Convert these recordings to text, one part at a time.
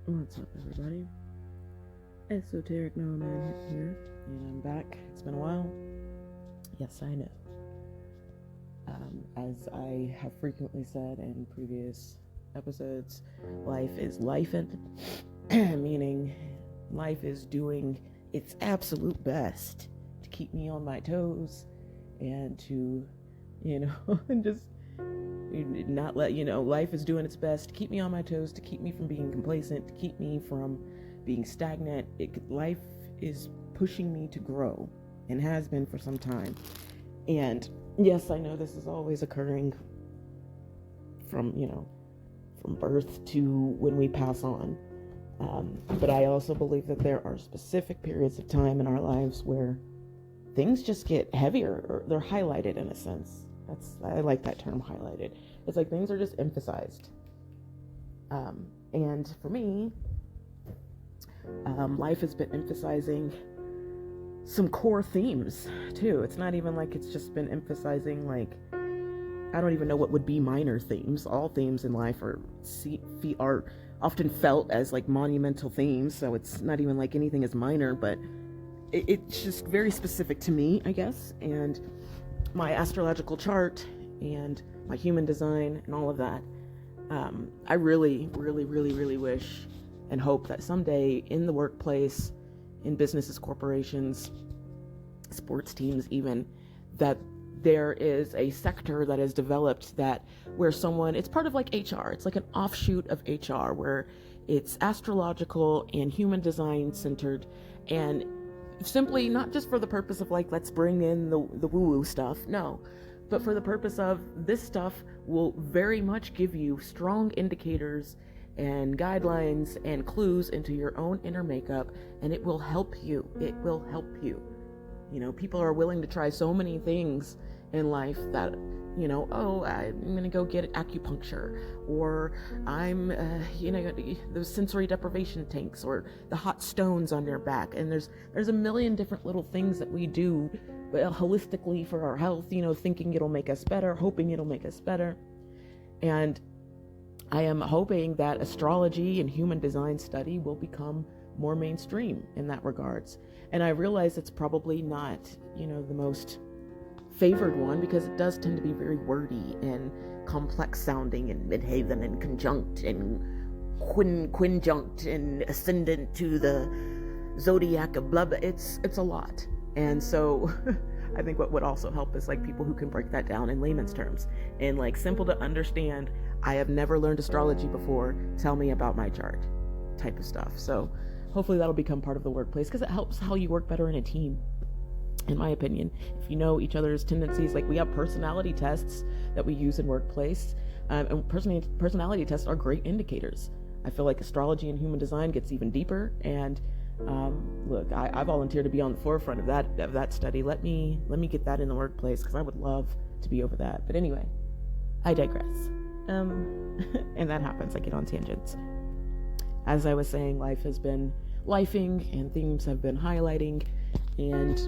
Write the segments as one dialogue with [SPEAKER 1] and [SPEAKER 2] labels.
[SPEAKER 1] What's up, everybody? Esoteric Nomad here, and I'm back. It's been a while. Yes, I know. As I have frequently said in previous episodes, life is lifing, meaning life is doing its absolute best to keep me on my toes and to, just not let, life is doing its best to keep me on my toes, to keep me from being complacent, to keep me from being stagnant. Life is pushing me to grow and has been for some time. And yes, I know this is always occurring from birth to when we pass on. But I also believe that there are specific periods of time in our lives where things just get heavier, or they're highlighted in a sense. I like that term, highlighted. It's like things are just emphasized. And for me, life has been emphasizing some core themes too. It's not even like it's just been emphasizing, like, I don't even know what would be minor themes. All themes in life are often felt as like monumental themes, so it's not even like anything is minor, but it's just very specific to me, I guess, and my astrological chart and my human design and all of that. I really, really, really, really wish and hope that someday in the workplace, in businesses, corporations, sports teams even, that there is a sector that is developed that where it's part of like HR. It's like an offshoot of HR where it's astrological and human design centered, and simply not just for the purpose of like, let's bring in the woo-woo stuff, no, but for the purpose of this stuff will very much give you strong indicators and guidelines and clues into your own inner makeup, and it will help you. People are willing to try so many things in life that, I'm going to go get acupuncture, or I'm, those sensory deprivation tanks, or the hot stones on your back. And there's a million different little things that we do holistically for our health, thinking it'll make us better, hoping it'll make us better. And I am hoping that astrology and human design study will become more mainstream in that regards. And I realize it's probably not, the most favored one, because it does tend to be very wordy and complex sounding, and midheaven and conjunct and quinjunct and ascendant to the zodiac of blah blah. It's a lot. And so I think what would also help is like people who can break that down in layman's terms and like simple to understand. I have never learned astrology before, tell me about my chart type of stuff. So hopefully that'll become part of the workplace, because it helps how you work better in a team, in my opinion. If you know each other's tendencies, like we have personality tests that we use in workplace, and personality tests are great indicators. I feel like astrology and human design gets even deeper, and look, I volunteer to be on the forefront of that study. Let me get that in the workplace, because I would love to be over that. But anyway, I digress. And that happens. I get on tangents. As I was saying, life has been lifing and themes have been highlighting, and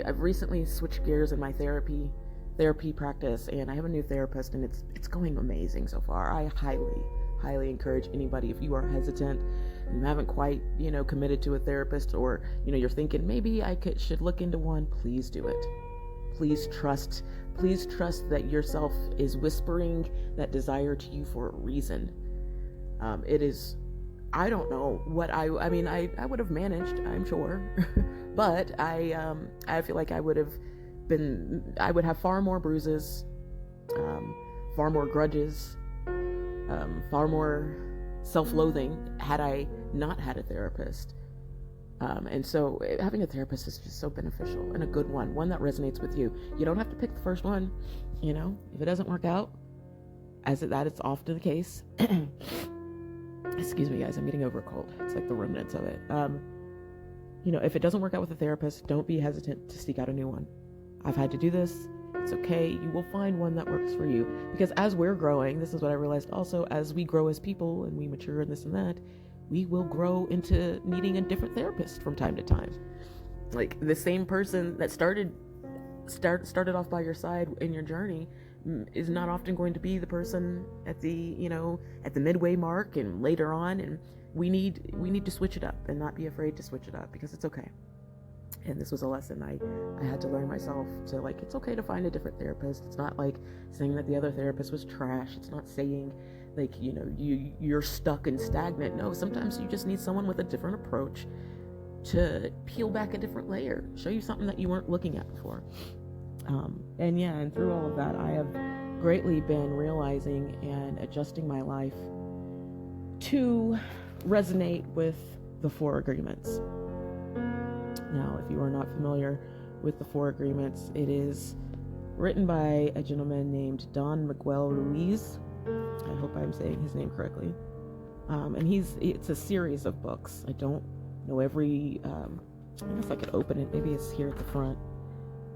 [SPEAKER 1] I've recently switched gears in my therapy practice, and I have a new therapist, and it's going amazing so far. I highly encourage anybody, if you are hesitant and you haven't quite committed to a therapist, or you're thinking maybe I should look into one, please do it. Please trust that yourself is whispering that desire to you for a reason. It is, I don't know what I would have managed, I'm sure, but I feel like I would have far more bruises, far more grudges, far more self-loathing had I not had a therapist. And so having a therapist is just so beneficial, and a good one that resonates with you. You don't have to pick the first one, if it doesn't work out, that is often the case. Excuse me, guys, I'm getting over a cold. It's like the remnants of it. If it doesn't work out with a therapist, don't be hesitant to seek out a new one. I've had to do this. It's okay. You will find one that works for you, because as we're growing, this is what I realized also, as we grow as people and we mature and this and that, we will grow into needing a different therapist from time to time. Like the same person that started off by your side in your journey is not often going to be the person at the, at the midway mark and later on. And we need to switch it up and not be afraid to switch it up, because it's okay. And this was a lesson I had to learn myself, to like, it's okay to find a different therapist. It's not like saying that the other therapist was trash. It's not saying like, you're stuck and stagnant. No, sometimes you just need someone with a different approach to peel back a different layer, show you something that you weren't looking at before. And through all of that, I have greatly been realizing and adjusting my life to resonate with the 4 agreements. Now, if you are not familiar with the 4 agreements, it is written by a gentleman named Don Miguel Ruiz. I hope I'm saying his name correctly. And it's a series of books. I don't know every, I guess I could open it. Maybe it's here at the front.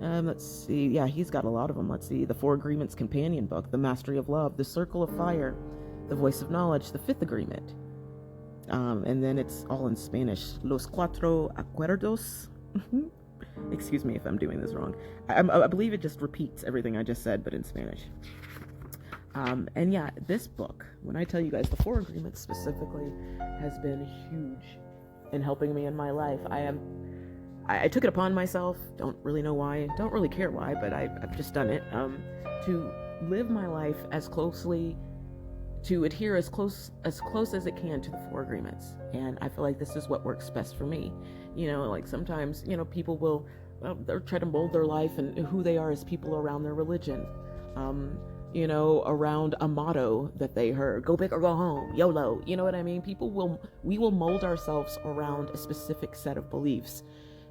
[SPEAKER 1] Let's see. Yeah, he's got a lot of them. Let's see. The 4 Agreements Companion Book, The Mastery of Love, The Circle of Fire, The Voice of Knowledge, The 5th Agreement. And then it's all in Spanish. Los Cuatro Acuerdos. Excuse me if I'm doing this wrong. I believe it just repeats everything I just said, but in Spanish. This book, when I tell you guys, the 4 Agreements specifically, has been huge in helping me in my life. I took it upon myself, don't really know why, don't really care why, but I've just done it, to live my life to adhere as close as it can to the 4 agreements. And I feel like this is what works best for me. Like sometimes, people will they'll try to mold their life and who they are as people around their religion, around a motto that they heard, go big or go home, YOLO, you know what I mean? We will mold ourselves around a specific set of beliefs.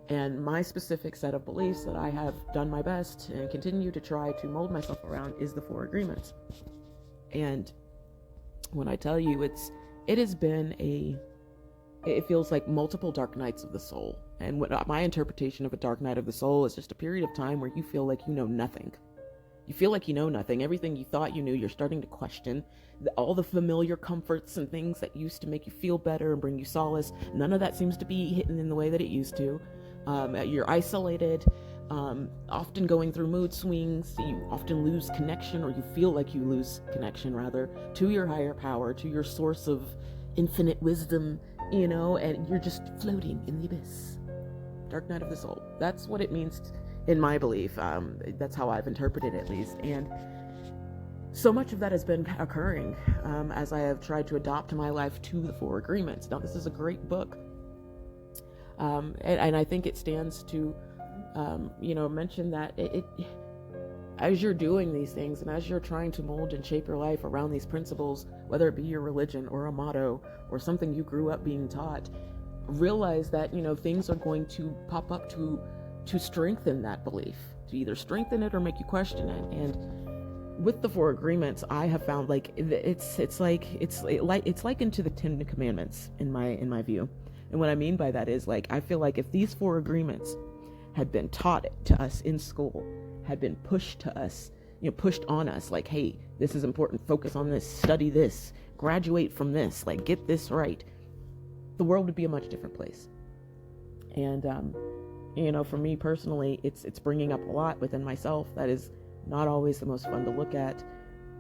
[SPEAKER 1] And my specific set of beliefs that I have done my best and continue to try to mold myself around is the 4 agreements. And when I tell you, it has been it feels like multiple dark nights of the soul. And my interpretation of a dark night of the soul is just a period of time where you feel like you know nothing. You feel like you know nothing. Everything you thought you knew, you're starting to question. All the familiar comforts and things that used to make you feel better and bring you solace, none of that seems to be hitting in the way that it used to. You're isolated, often going through mood swings. You often lose connection, or you feel like you lose connection, rather, to your higher power, to your source of infinite wisdom, and you're just floating in the abyss. Dark night of the soul. That's what it means in my belief. That's how I've interpreted it, at least. And so much of that has been occurring as I have tried to adopt my life to the 4 agreements. Now, this is a great book. And I think it stands to, mention that it, as you're doing these things and as you're trying to mold and shape your life around these principles, whether it be your religion or a motto or something you grew up being taught, realize that, things are going to pop up to strengthen that belief, to either strengthen it or make you question it. And with the 4 agreements, I have found like it's likened to the 10 Commandments in my view. And what I mean by that is, like, I feel like if these 4 agreements had been taught to us in school, had been pushed to us, pushed on us, like, hey, this is important, focus on this, study this, graduate from this, like, get this right, the world would be a much different place. And, for me personally, it's bringing up a lot within myself that is not always the most fun to look at.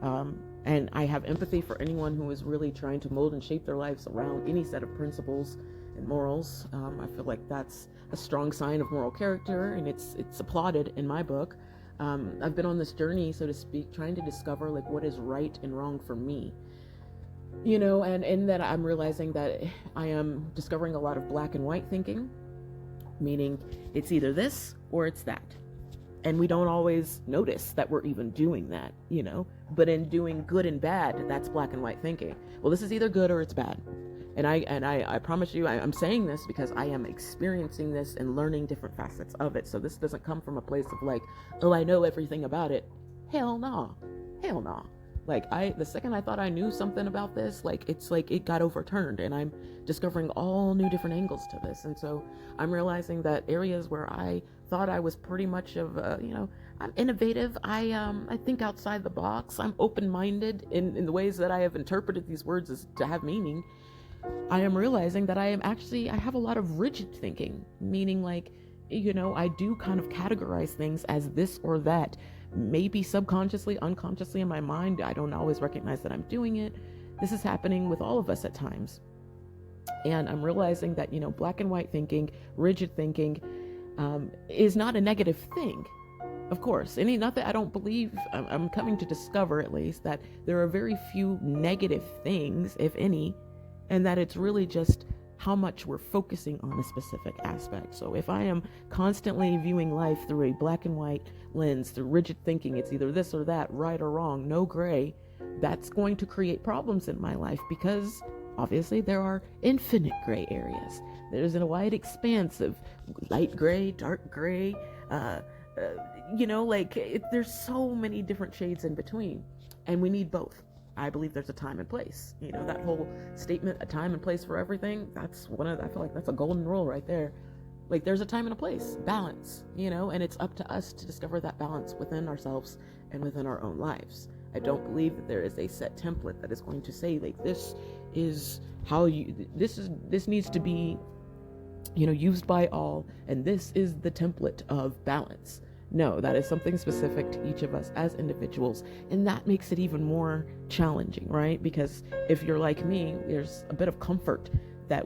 [SPEAKER 1] And I have empathy for anyone who is really trying to mold and shape their lives around any set of principles and morals. I feel like that's a strong sign of moral character, and it's applauded in my book. I've been on this journey, so to speak, trying to discover like what is right and wrong for me. And in that I'm realizing that I am discovering a lot of black and white thinking, meaning it's either this or it's that. And we don't always notice that we're even doing that, but in doing good and bad, that's black and white thinking. Well, this is either good or it's bad. And I promise you, I'm saying this because I am experiencing this and learning different facets of it. So this doesn't come from a place of like, oh, I know everything about it. Hell no. Like the second I thought I knew something about this, like it's like it got overturned, and I'm discovering all new different angles to this. And so I'm realizing that areas where I thought I was pretty much of, I'm innovative. I think outside the box. I'm open-minded in the ways that I have interpreted these words as to have meaning. I am realizing that I have a lot of rigid thinking, meaning like, I do kind of categorize things as this or that, maybe subconsciously, unconsciously in my mind. I don't always recognize that I'm doing it. This is happening with all of us at times. And I'm realizing that, black and white thinking, rigid thinking, is not a negative thing. Of course, not that I don't believe, I'm coming to discover at least that there are very few negative things, if any, and that it's really just how much we're focusing on a specific aspect. So if I am constantly viewing life through a black and white lens, through rigid thinking, it's either this or that, right or wrong, no gray, that's going to create problems in my life, because obviously there are infinite gray areas. There's a wide expanse of light gray, dark gray, there's so many different shades in between, and we need both. I believe there's a time and place. That whole statement, a time and place for everything, I feel like that's a golden rule right there. Like, there's a time and a place, balance, and it's up to us to discover that balance within ourselves and within our own lives. I don't believe that there is a set template that is going to say, like, this is how this needs to be, used by all, and this is the template of balance. No, that is something specific to each of us as individuals, and that makes it even more challenging, right? Because if you're like me, there's a bit of comfort that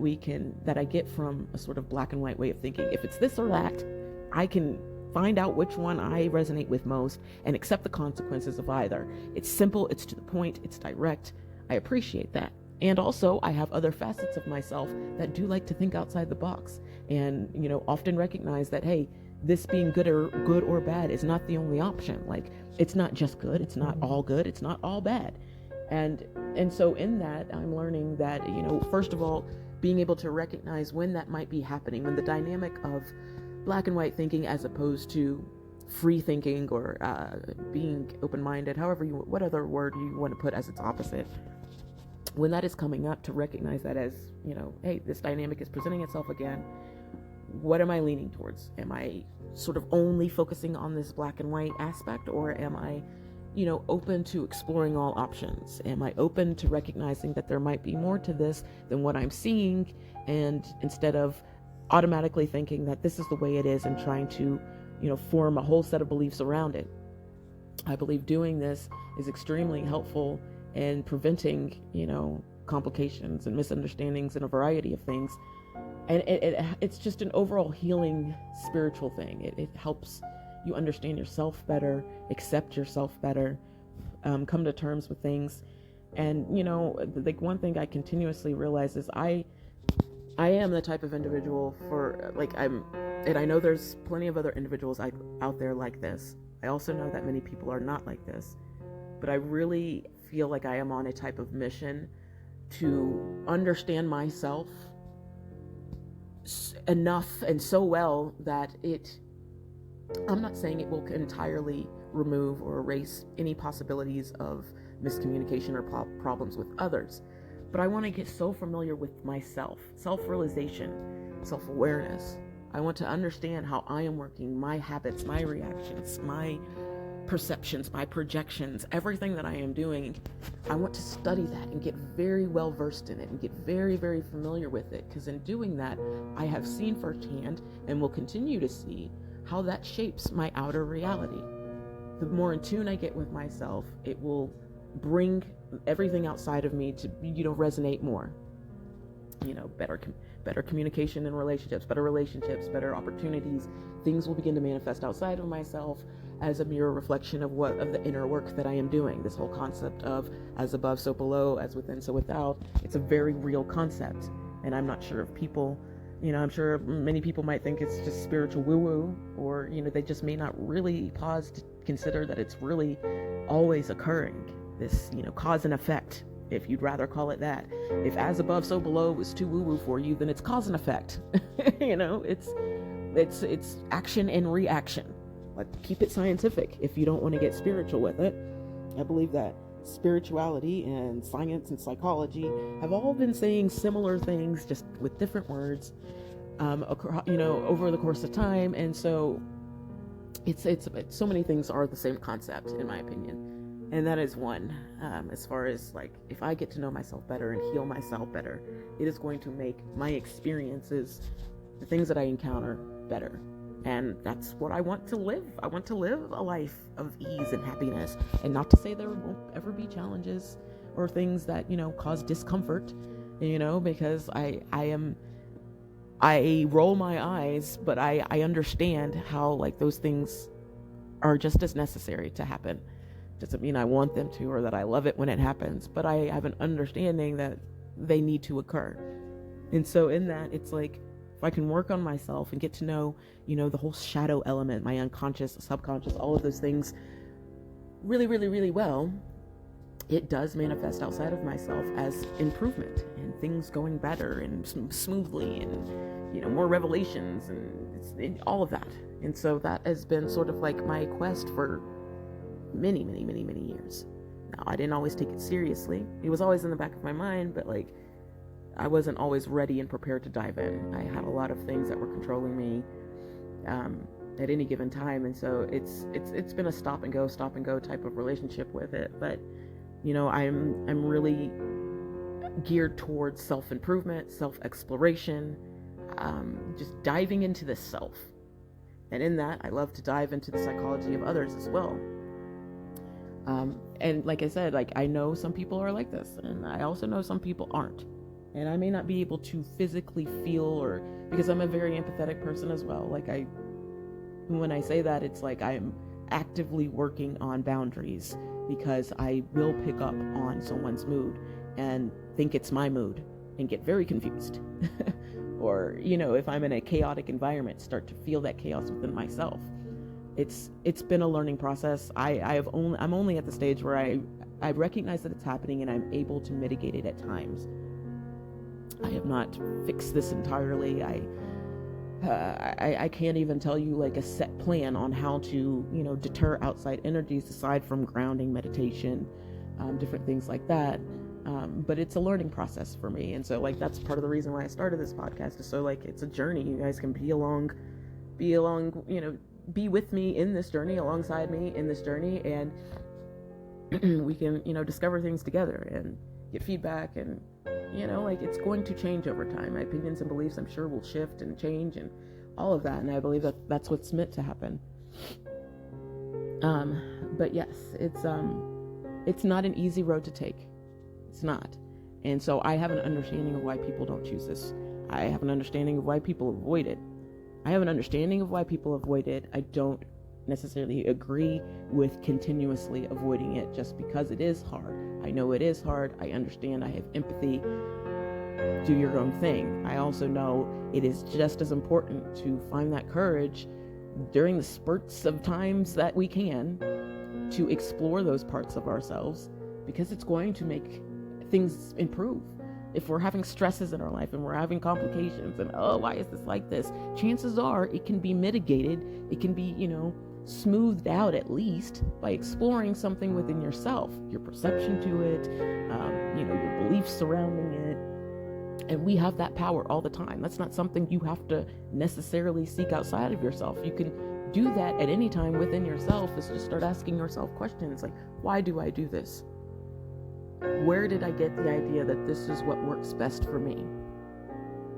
[SPEAKER 1] I get from a sort of black and white way of thinking. If it's this or that, I can find out which one I resonate with most and accept the consequences of either. It's simple, it's to the point, it's direct. I appreciate that. And also, I have other facets of myself that do like to think outside the box and, often recognize that, hey, this being good or bad is not the only option. Like, it's not just good, it's not all good, it's not all bad. And so in that, I'm learning that, first of all, being able to recognize when that might be happening, when the dynamic of black and white thinking as opposed to free thinking or being open-minded, what other word you want to put as its opposite, when that is coming up, to recognize that as, hey, this dynamic is presenting itself again. What am I leaning towards? Am I sort of only focusing on this black and white aspect, or am I, open to exploring all options? Am I open to recognizing that there might be more to this than what I'm seeing, and instead of automatically thinking that this is the way it is and trying to, form a whole set of beliefs around it? I believe doing this is extremely helpful in preventing, complications and misunderstandings and a variety of things. And it's just an overall healing spiritual thing. It helps you understand yourself better, accept yourself better, come to terms with things. And, like, one thing I continuously realize is I am the type of individual and I know there's plenty of other individuals out there like this. I also know that many people are not like this, but I really feel like I am on a type of mission to understand myself enough and so well that I'm not saying it will entirely remove or erase any possibilities of miscommunication or problems with others, but I want to get so familiar with myself, self-realization, self-awareness. I want to understand how I am working, my habits, my reactions, my perceptions, my projections, everything that I am doing. I want to study that and get very well versed in it and get very, very familiar with it, because in doing that, I have seen firsthand and will continue to see how that shapes my outer reality. The more in tune I get with myself, it will bring everything outside of me to, resonate more. Better communication in relationships, better opportunities. Things will begin to manifest outside of myself as a mirror reflection of the inner work that I am doing. This whole concept of as above, so below, as within, so without, it's a very real concept. And I'm not sure if people, I'm sure many people might think it's just spiritual woo-woo, or, they just may not really pause to consider that it's really always occurring. This, cause and effect, if you'd rather call it that. If as above, so below was too woo-woo for you, then it's cause and effect. It's action and reaction. Like, keep it scientific if you don't want to get spiritual with it. I believe that spirituality and science and psychology have all been saying similar things, just with different words, over the course of time. And so it's so many things are the same concept, in my opinion. And that is one, as far as, like, if I get to know myself better and heal myself better, it is going to make my experiences, the things that I encounter, better. And that's what I want to live. I want to live a life of ease and happiness. And not to say there won't ever be challenges or things that, cause discomfort, because I roll my eyes, but I understand how, like, those things are just as necessary to happen. Doesn't mean I want them to, or that I love it when it happens, but I have an understanding that they need to occur. And so in that, it's like, if I can work on myself and get to know, the whole shadow element, my unconscious, subconscious, all of those things really, really, really well, it does manifest outside of myself as improvement and things going better and smoothly and, more revelations and all of that. And so that has been sort of like my quest for many, many, many, many years. Now, I didn't always take it seriously. It was always in the back of my mind, but like, I wasn't always ready and prepared to dive in. I had a lot of things that were controlling me at any given time, and so it's been a stop and go type of relationship with it. But I'm really geared towards self-improvement, self-exploration, just diving into the self. And in that, I love to dive into the psychology of others as well. And like I said, like, I know some people are like this, and I also know some people aren't. And I may not be able to physically feel, or because I'm a very empathetic person as well. Like, when I say that, it's like I'm actively working on boundaries, because I will pick up on someone's mood and think it's my mood and get very confused. Or, if I'm in a chaotic environment, start to feel that chaos within myself. It's been a learning process. I'm only at the stage where I recognize that it's happening and I'm able to mitigate it at times. I have not fixed this entirely. I can't even tell you like a set plan on how to, deter outside energies aside from grounding, meditation, different things like that. But it's a learning process for me. And so, like, that's part of the reason why I started this podcast, is so, like, it's a journey. You guys can be along, be with me in this journey, alongside me in this journey, and we can, discover things together and get feedback. And like, it's going to change over time. My opinions and beliefs, I'm sure, will shift and change and all of that. And I believe that that's what's meant to happen. But yes, it's not an easy road to take. It's not. And so I have an understanding of why people don't choose this. I have an understanding of why people avoid it. I have an understanding of why people avoid it. I don't necessarily agree with continuously avoiding it just because it is hard. I know it is hard. I understand. I have empathy. Do your own thing. I also know it is just as important to find that courage during the spurts of times that we can to explore those parts of ourselves, because it's going to make things improve. If we're having stresses in our life and we're having complications and, why is this like this? Chances are it can be mitigated. It can be, smoothed out, at least by exploring something within yourself, your perception to it, your beliefs surrounding it. And we have that power all the time. That's not something you have to necessarily seek outside of yourself. You can do that at any time within yourself. Is just start asking yourself questions like, why do I do this? Where did I get the idea that this is what works best for me?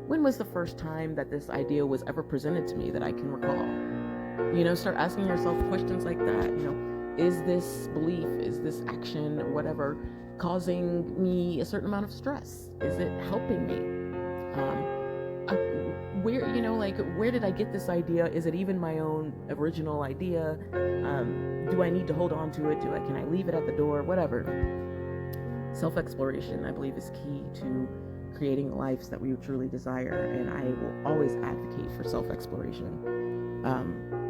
[SPEAKER 1] When was the first time that this idea was ever presented to me that I can recall? Start asking yourself questions like that. Is this belief, is this action, or whatever, causing me a certain amount of stress? Is it helping me? Where did I get this idea? Is it even my own original idea? Do I need to hold on to it? Can I leave it at the door? Whatever. Self-exploration, I believe, is key to creating the lives that we truly desire, and I will always advocate for self-exploration.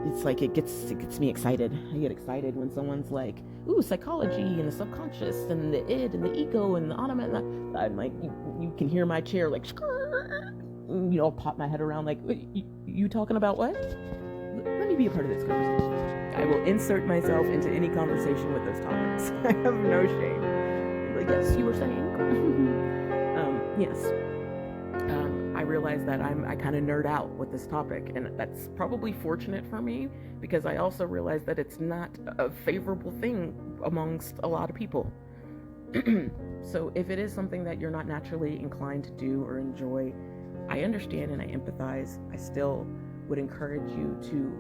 [SPEAKER 1] It's like it gets me excited. I get excited when someone's like, "Ooh, psychology and the subconscious and the id and the ego and the anima." And I'm like, you can hear my chair like, I'll pop my head around like, "You talking about what? Let me be a part of this conversation." I will insert myself into any conversation with those topics. I have no shame. Yes, you were saying. Yes. I realize that I kind of nerd out with this topic, and that's probably fortunate for me, because I also realize that it's not a favorable thing amongst a lot of people. So if it is something that you're not naturally inclined to do or enjoy, I understand and I empathize. I still would encourage you to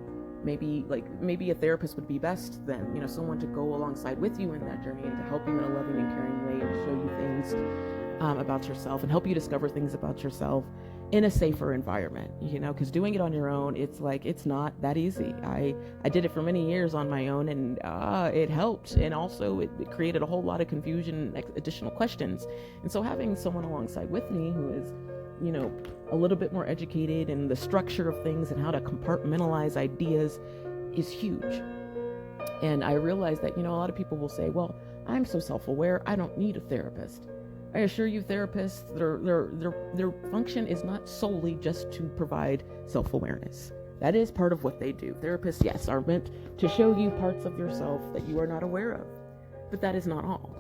[SPEAKER 1] maybe a therapist would be best then, someone to go alongside with you in that journey and to help you in a loving and caring way and show you things about yourself and help you discover things about yourself in a safer environment, because doing it on your own, it's not that easy. I did it for many years on my own, and it helped, and also it created a whole lot of confusion and additional questions. And so having someone alongside with me who is a little bit more educated in the structure of things and how to compartmentalize ideas is huge. And I realized that, a lot of people will say, well, I'm so self-aware, I don't need a therapist. I assure you, therapists, their function is not solely just to provide self-awareness. That is part of what they do. Therapists, yes, are meant to show you parts of yourself that you are not aware of. But that is not all.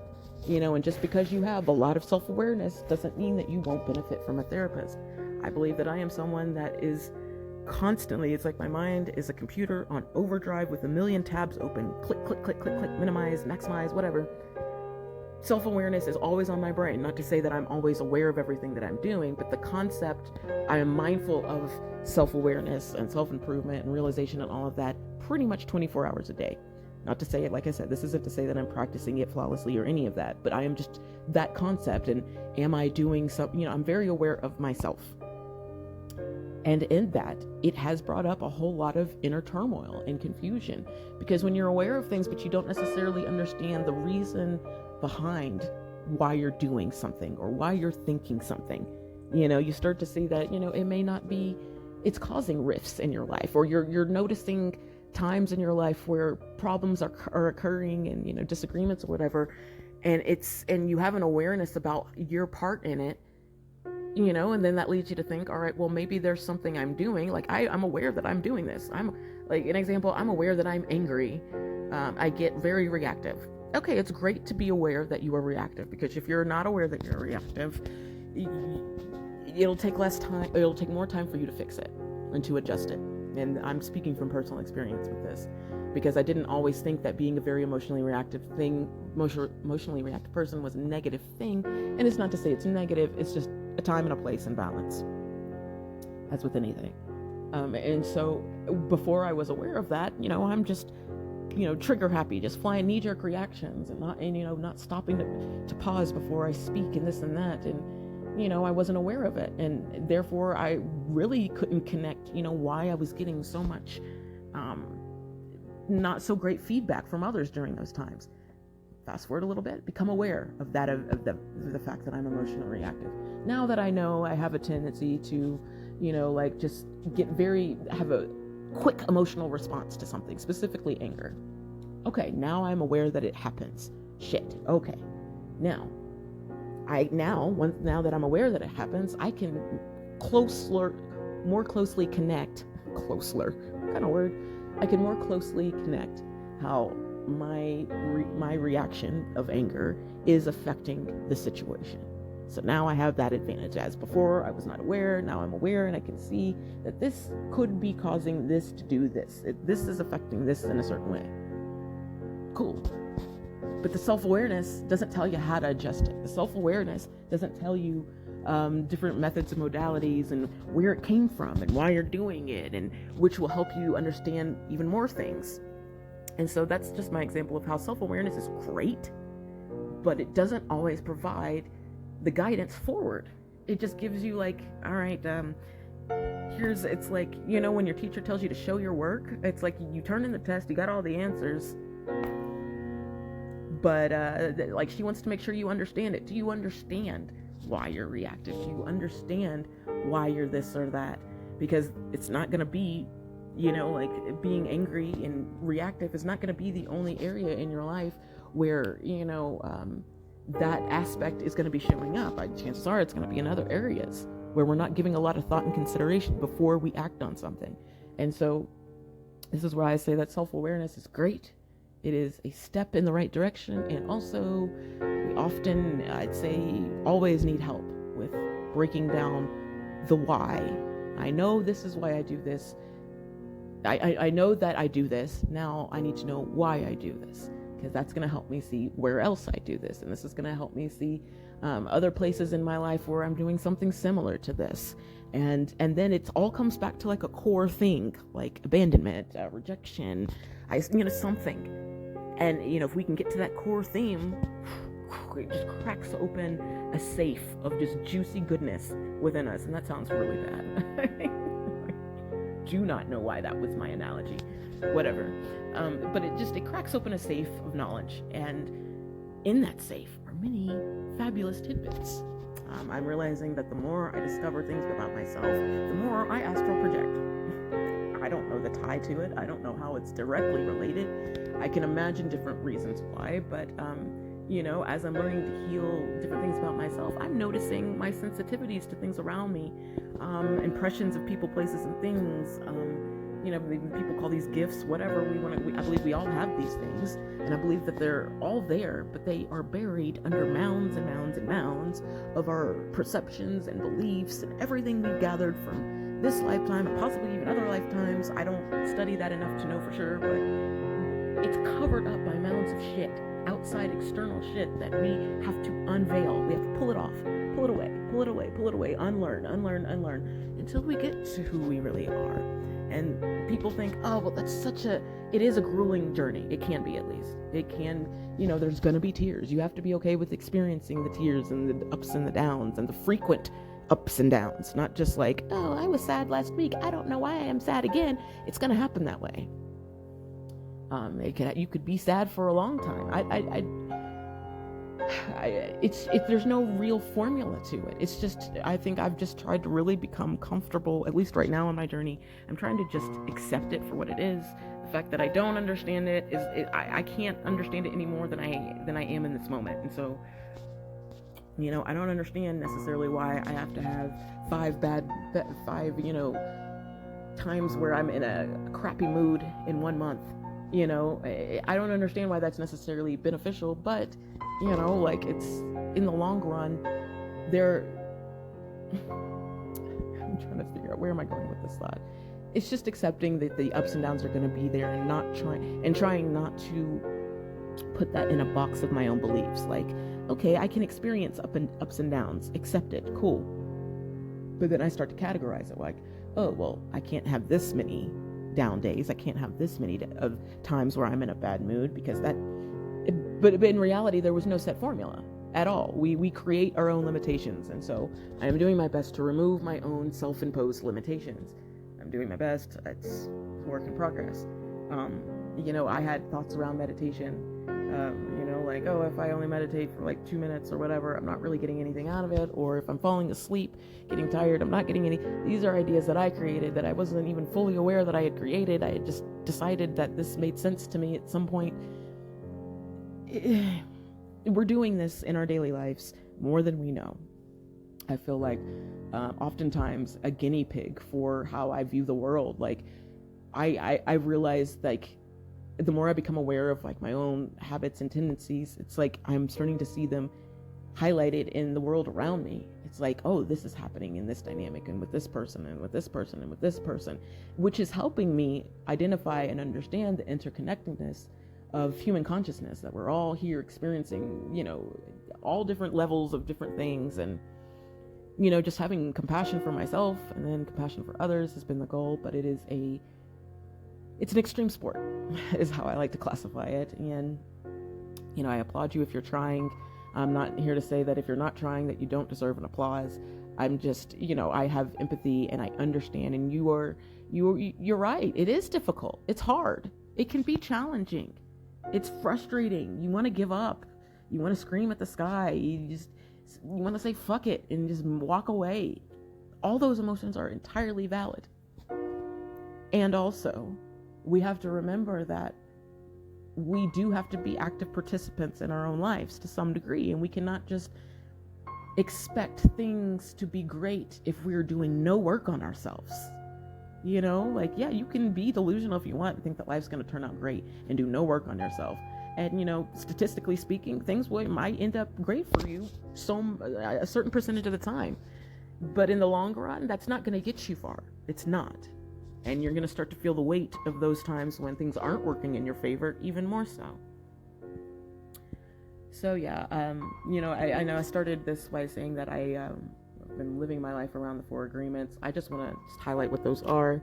[SPEAKER 1] And just because you have a lot of self-awareness doesn't mean that you won't benefit from a therapist. I believe that I am someone that is constantly, it's like my mind is a computer on overdrive with a million tabs open. Click, click, click, click, click, minimize, maximize, whatever. Self-awareness is always on my brain. Not to say that I'm always aware of everything that I'm doing, but the concept, I am mindful of self-awareness and self-improvement and realization and all of that pretty much 24 hours a day. Not to say it, like I said, this isn't to say that I'm practicing it flawlessly or any of that, but I am just that concept. And am I doing something, I'm very aware of myself. And in that, it has brought up a whole lot of inner turmoil and confusion, because when you're aware of things, but you don't necessarily understand the reason behind why you're doing something or why you're thinking something, you start to see that, it may not be, it's causing rifts in your life, or you're noticing times in your life where problems are occurring and, disagreements or whatever. And you have an awareness about your part in it, and then that leads you to think, all right, well, maybe there's something I'm doing. Like I'm aware that I'm doing this. I'm like, an example, I'm aware that I'm angry. I get very reactive. Okay, it's great to be aware that you are reactive, because if you're not aware that you're reactive, it'll take less time. It'll take more time for you to fix it and to adjust it. And I'm speaking from personal experience with this, because I didn't always think that being a very emotionally reactive person was a negative thing. And it's not to say it's negative. It's just a time and a place and balance, as with anything. And so before I was aware of that, I'm just, trigger happy, just flying knee-jerk reactions and not stopping to pause before I speak and this and that. And, I wasn't aware of it. And therefore I really couldn't connect, why I was getting so much, not so great feedback from others during those times. Fast forward a little bit, become aware of that, of the fact that I'm emotionally reactive. Now that I know I have a tendency to, just have a quick emotional response to something, specifically anger. Okay, now I'm aware that it happens. Shit. Okay. Now that I'm aware that it happens, I can more closely connect. I can more closely connect how my reaction of anger is affecting the situation. So now I have that advantage. As before, I was not aware. Now I'm aware, and I can see that this could be causing this to do this. This is affecting this in a certain way. Cool. But the self-awareness doesn't tell you how to adjust it. The self-awareness doesn't tell you different methods and modalities and where it came from and why you're doing it, and which will help you understand even more things. And so that's just my example of how self-awareness is great, but it doesn't always provide the guidance forward. It just gives you like, all right, it's like, when your teacher tells you to show your work, it's like you turn in the test, you got all the answers, but like she wants to make sure you understand it. Do you understand why you're reactive? Do you understand why you're this or that? Because it's not going to be, like being angry and reactive is not going to be the only area in your life where, that aspect is going to be showing up. Chances are it's going to be in other areas where we're not giving a lot of thought and consideration before we act on something. And so this is why I say that self-awareness is great. It is a step in the right direction. And also we often, I'd say, always need help with breaking down the why. I know this is why I do this. I know that I do this. Now I need to know why I do this, because that's going to help me see where else I do this. And this is going to help me see other places in my life where I'm doing something similar to this. And then it all comes back to like a core thing, like abandonment, rejection, something. And if we can get to that core theme, it just cracks open a safe of just juicy goodness within us. And that sounds really bad. Do not know why that was my analogy, whatever. But it cracks open a safe of knowledge, and in that safe are many fabulous tidbits. I'm realizing that the more I discover things about myself, the more I astral project. I don't know the tie to it. I don't know how it's directly related. I can imagine different reasons why, but as I'm learning to heal different things about myself, I'm noticing my sensitivities to things around me, impressions of people, places, and things. People call these gifts, whatever I believe we all have these things, and I believe that they're all there, but they are buried under mounds and mounds and mounds of our perceptions and beliefs and everything we've gathered from this lifetime and possibly even other lifetimes. I don't study that enough to know for sure, but it's covered up by mounds of shit, outside external shit that we have to unveil. We have to pull it off, pull it away, unlearn, until we get to who we really are. And people think, oh, well, it is a grueling journey. It can be, at least. It can, there's going to be tears. You have to be okay with experiencing the tears and the ups and the downs and the frequent ups and downs. Not just like, oh, I was sad last week, I don't know why I am sad again. It's going to happen that way. You could be sad for a long time. There's no real formula to it. It's just, I think I've just tried to really become comfortable, at least right now on my journey. I'm trying to just accept it for what it is. The fact that I don't understand it I can't understand it any more than I am in this moment. And so, I don't understand necessarily why I have to have five times where I'm in a crappy mood in 1 month. I don't understand why that's necessarily beneficial, but it's in the long run, I'm trying to figure out, where am I going with this thought? It's just accepting that the ups and downs are going to be there, and trying not to put that in a box of my own beliefs. Like, okay, I can experience ups and downs, accept it, cool. But then I start to categorize it like, oh, well, I can't have this many down days. I can't have this many of times where I'm in a bad mood, because but in reality, there was no set formula at all. We create our own limitations. And so I am doing my best to remove my own self-imposed limitations. I'm doing my best. It's a work in progress. I had thoughts around meditation, like, oh, if I only meditate for like 2 minutes or whatever, I'm not really getting anything out of it. Or if I'm falling asleep, getting tired, I'm not getting any. These are ideas that I created that I wasn't even fully aware that I had created. I had just decided that this made sense to me at some point. We're doing this in our daily lives more than we know. I feel like oftentimes a guinea pig for how I view the world. Like, I realized, like, the more I become aware of like my own habits and tendencies, it's like I'm starting to see them highlighted in the world around me. It's like, oh, this is happening in this dynamic, and with this person, and with this person, and with this person, which is helping me identify and understand the interconnectedness of human consciousness, that we're all here experiencing, all different levels of different things. And, just having compassion for myself and then compassion for others has been the goal. But it's an extreme sport is how I like to classify it. And, I applaud you if you're trying. I'm not here to say that if you're not trying that you don't deserve an applause. I'm just, I have empathy and I understand. And you're right. It is difficult. It's hard. It can be challenging. It's frustrating. You want to give up. You want to scream at the sky. You want to say fuck it and just walk away. All those emotions are entirely valid. And also, we have to remember that we do have to be active participants in our own lives to some degree, and we cannot just expect things to be great if we're doing no work on ourselves. You can be delusional if you want and think that life's going to turn out great and do no work on yourself. And, statistically speaking, things might end up great for you a certain percentage of the time. But in the long run, that's not going to get you far. It's not. And you're going to start to feel the weight of those times when things aren't working in your favor even more so. So, yeah, I know I started this by saying that I been living my life around the 4 agreements. I just want to just highlight what those are.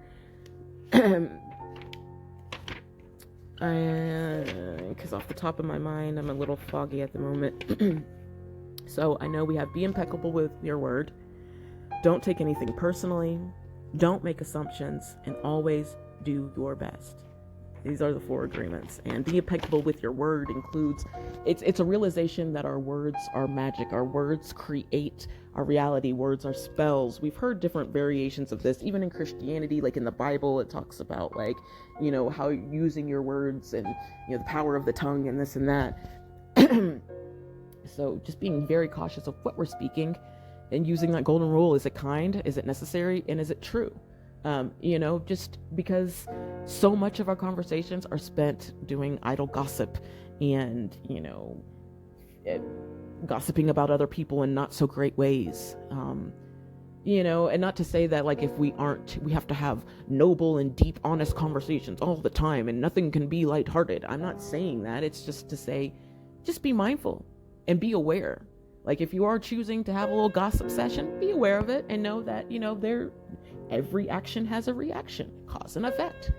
[SPEAKER 1] Because off the top of my mind, I'm a little foggy at the moment. So I know we have be impeccable with your word. Don't take anything personally. Don't make assumptions, and always do your best. These are the 4 agreements. And be impeccable with your word includes, it's a realization that our words are magic. Our words create our reality. Words are spells. We've heard different variations of this, even in Christianity, like in the Bible, it talks about like, how using your words and, the power of the tongue and this and that. So just being very cautious of what we're speaking and using that golden rule. Is it kind? Is it necessary? And is it true? Just because so much of our conversations are spent doing idle gossip and, gossiping about other people in not so great ways. And not to say that like if we have to have noble and deep, honest conversations all the time and nothing can be lighthearted. I'm not saying that. It's just to say, just be mindful and be aware. Like if you are choosing to have a little gossip session, be aware of it and know that, every action has a reaction, cause and effect.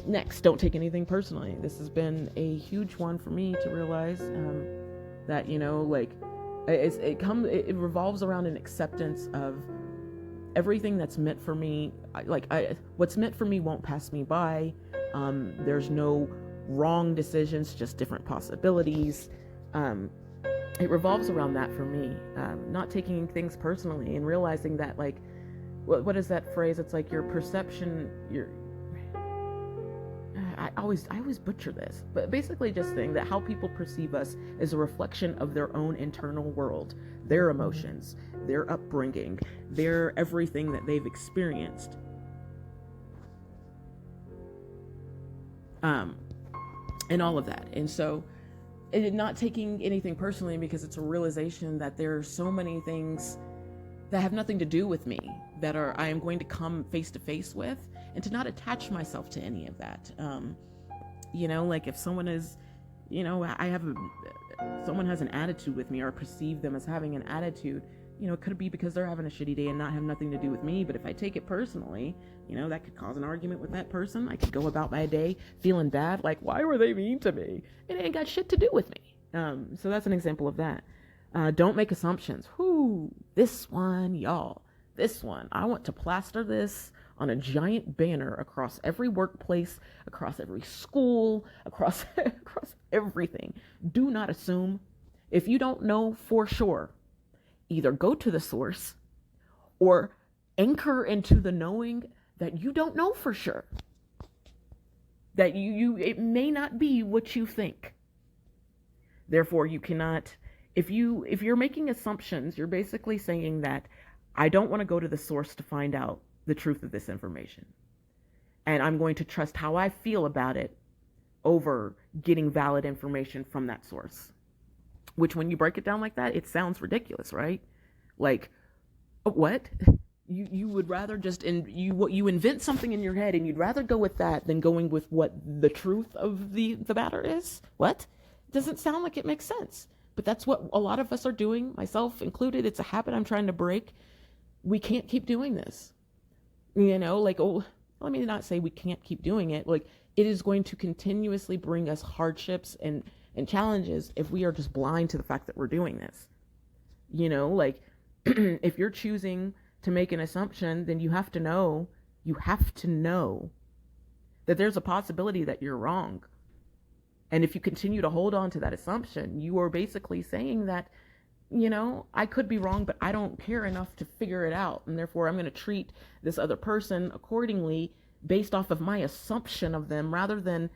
[SPEAKER 1] Next, don't take anything personally. This has been a huge one for me to realize that, it revolves around an acceptance of everything that's meant for me. What's meant for me won't pass me by. There's no wrong decisions, just different possibilities. It revolves around that for me. Not taking things personally and realizing that, like, what is that phrase? It's like your perception, I always butcher this, but basically just saying that how people perceive us is a reflection of their own internal world, their emotions, their upbringing, their everything that they've experienced. And all of that. And so not taking anything personally, because it's a realization that there are so many things that have nothing to do with me that I am going to come face to face with, and to not attach myself to any of that. Like if someone is, someone has an attitude with me, or perceive them as having an attitude, it could be because they're having a shitty day and not have nothing to do with me. But if I take it personally, that could cause an argument with that person. I could go about my day feeling bad, like, why were they mean to me? It ain't got shit to do with me. So that's an example of that. Don't make assumptions. This one, y'all. This one. I want to plaster this on a giant banner across every workplace, across every school, across everything. Do not assume. If you don't know for sure, either go to the source or anchor into the knowing that you don't know for sure. That it may not be what you think. Therefore, you cannot, if you're making assumptions, you're basically saying that I don't want to go to the source to find out the truth of this information. And I'm going to trust how I feel about it over getting valid information from that source. Which, when you break it down like that, it sounds ridiculous, right? Like, what? You would rather just you invent something in your head, and you'd rather go with that than going with what the truth of the matter is? What? It doesn't sound like it makes sense. But that's what a lot of us are doing, myself included. It's a habit I'm trying to break. We can't keep doing this. Let me not say we can't keep doing it. Like, it is going to continuously bring us hardships and challenges if we are just blind to the fact that we're doing this. If you're choosing to make an assumption, then you have to know that there's a possibility that you're wrong. And if you continue to hold on to that assumption, you are basically saying that, I could be wrong, but I don't care enough to figure it out. And therefore, I'm going to treat this other person accordingly based off of my assumption of them, rather than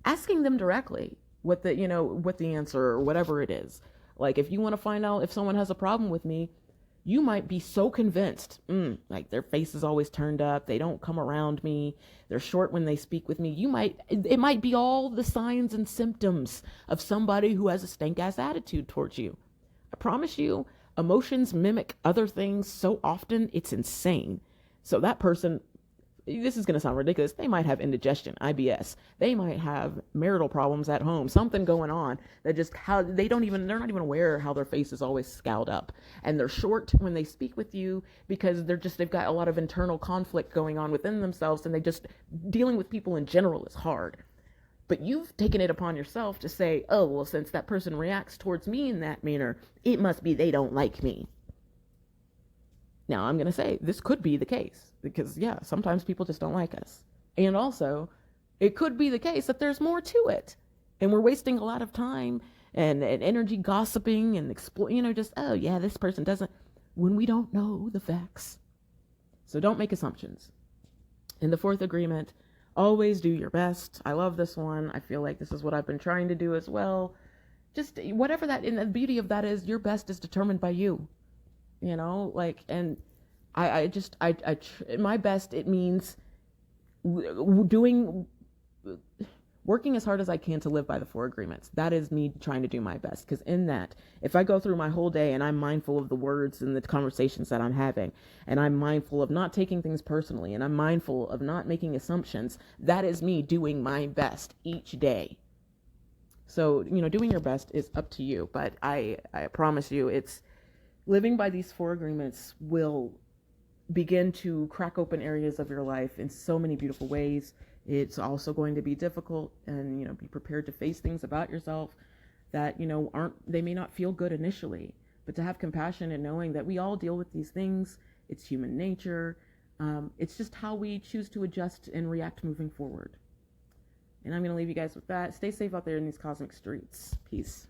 [SPEAKER 1] asking them directly what the answer or whatever it is. Like, if you want to find out if someone has a problem with me, you might be so convinced, like their face is always turned up, they don't come around me, they're short when they speak with me. It might be all the signs and symptoms of somebody who has a stank-ass attitude towards you. I promise you, emotions mimic other things so often, it's insane. So that person, this is going to sound ridiculous. They might have indigestion, IBS. They might have marital problems at home, something going on that just how they're not even aware how their face is always scowled up. And they're short when they speak with you because they've got a lot of internal conflict going on within themselves, and dealing with people in general is hard. But you've taken it upon yourself to say, oh, well, since that person reacts towards me in that manner, it must be they don't like me. Now, I'm going to say this could be the case because, yeah, sometimes people just don't like us. And also, it could be the case that there's more to it. And we're wasting a lot of time and energy gossiping and, just, oh, yeah, this person doesn't, when we don't know the facts. So don't make assumptions. And the fourth agreement, always do your best. I love this one. I feel like this is what I've been trying to do as well. Just whatever that, and the beauty of that is your best is determined by you. And my best, it means working as hard as I can to live by the 4 agreements. That is me trying to do my best. Because in that, if I go through my whole day and I'm mindful of the words and the conversations that I'm having, and I'm mindful of not taking things personally, and I'm mindful of not making assumptions, that is me doing my best each day. So, doing your best is up to you. But I promise you, living by these 4 agreements will begin to crack open areas of your life in so many beautiful ways. It's also going to be difficult, and, be prepared to face things about yourself that, they may not feel good initially, but to have compassion and knowing that we all deal with these things. It's human nature. It's just how we choose to adjust and react moving forward. And I'm going to leave you guys with that. Stay safe out there in these cosmic streets. Peace.